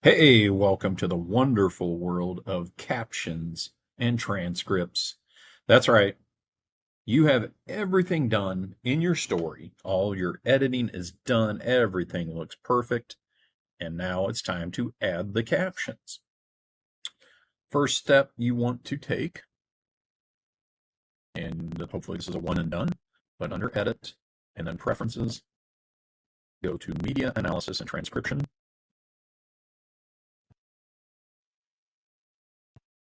Hey, welcome to the wonderful world of captions and transcripts. That's right. You have everything done in your story. All your editing is done. Everything looks perfect. And now it's time to add the captions. First step you want to take, and hopefully this is a one and done, but under edit and then preferences, go to media analysis and transcription.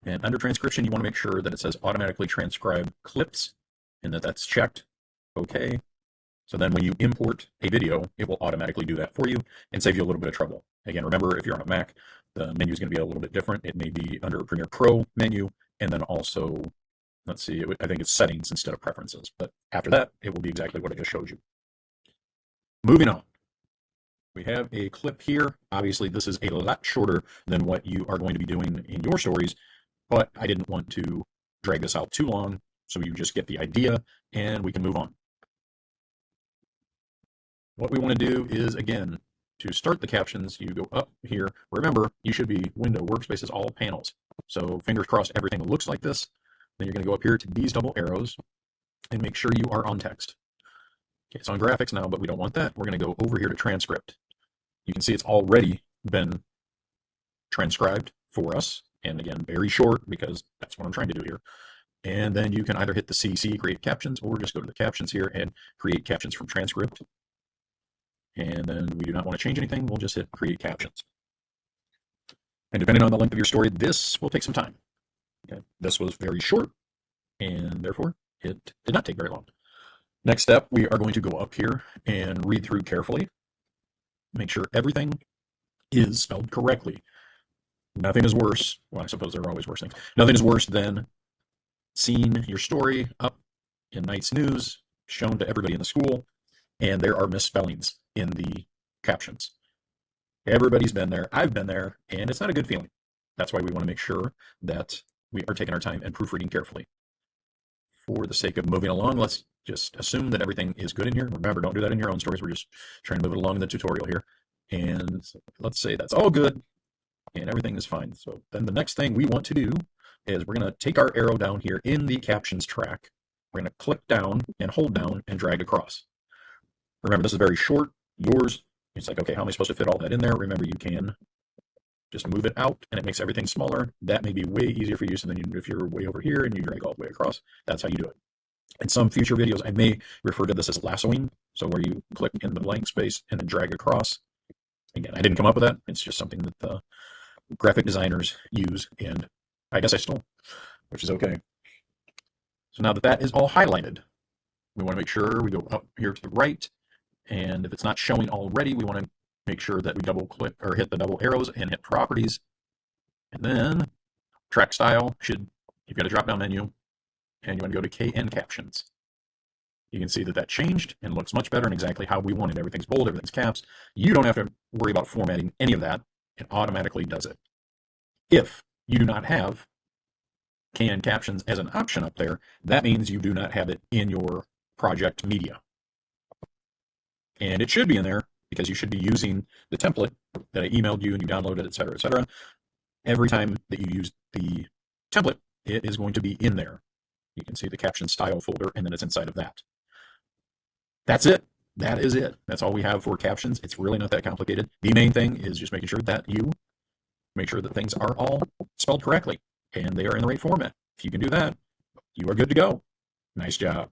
And under transcription, you want to make sure that it says automatically transcribe clips and that that's checked. Okay. So then when you import a video, it will automatically do that for you and save you a little bit of trouble. Again, remember, if you're on a Mac, the menu is going to be a little bit different. It may be under Premiere Pro menu, and then also, let's see, I think it's settings instead of preferences. But after that, it will be exactly what I just showed you. Moving on. We have a clip here. Obviously, this is a lot shorter than what you are going to be doing in your stories, but I didn't want to drag this out too long, so you just get the idea and we can move on. What we want to do is, again, to start the captions, you go up here. Remember, you should be window, workspaces, all panels. So fingers crossed everything looks like this. Then you're going to go up here to these double arrows and make sure you are on text. Okay, it's on graphics now, but we don't want that. We're going to go over here to transcript. You can see it's already been transcribed for us. And again, very short because that's what I'm trying to do here. And then you can either hit the CC, create captions, or just go to the captions here and create captions from transcript. And then we do not want to change anything. We'll just hit create captions. And depending on the length of your story, this will take some time. Okay. This was very short, and therefore it did not take very long. Next step, we are going to go up here and read through carefully. Make sure everything is spelled correctly. Nothing is worse. Well, I suppose there are always worse things. Nothing is worse than seeing your story up in Night's News, shown to everybody in the school, and there are misspellings in the captions. Everybody's been there. I've been there, and it's not a good feeling. That's why we want to make sure that we are taking our time and proofreading carefully. For the sake of moving along, let's just assume that everything is good in here. Remember, don't do that in your own stories. We're just trying to move it along in the tutorial here. And let's say that's all good and everything is fine. So then the next thing we want to do is we're going to take our arrow down here in the captions track. We're going to click down and hold down and drag across. Remember, this is very short. Yours, it's like, okay, how am I supposed to fit all that in there? Remember, you can just move it out and it makes everything smaller. That may be way easier for you. So then if you're way over here and you drag all the way across, that's how you do it. In some future videos, I may refer to this as lassoing. So where you click in the blank space and then drag across. Again, I didn't come up with that. It's just something that the graphic designers use, and I guess I stole, which is okay. So now that that is all highlighted, we want to make sure we go up here to the right, and if it's not showing already, we want to make sure that we double click or hit the double arrows and hit properties, and then track style you've got a drop down menu, and you want to go to KN captions. You can see that that changed and looks much better and exactly how we wanted. Everything's bold, everything's caps. You don't have to worry about formatting any of that. It automatically does it. If you do not have KN captions as an option up there, that means you do not have it in your project media. And it should be in there because you should be using the template that I emailed you and you downloaded, etc., etc. Every time that you use the template, it is going to be in there. You can see the caption style folder, and then it's inside of that. That's it. That is it. That's all we have for captions. It's really not that complicated. The main thing is just making sure that you make sure that things are all spelled correctly and they are in the right format. If you can do that, you are good to go. Nice job.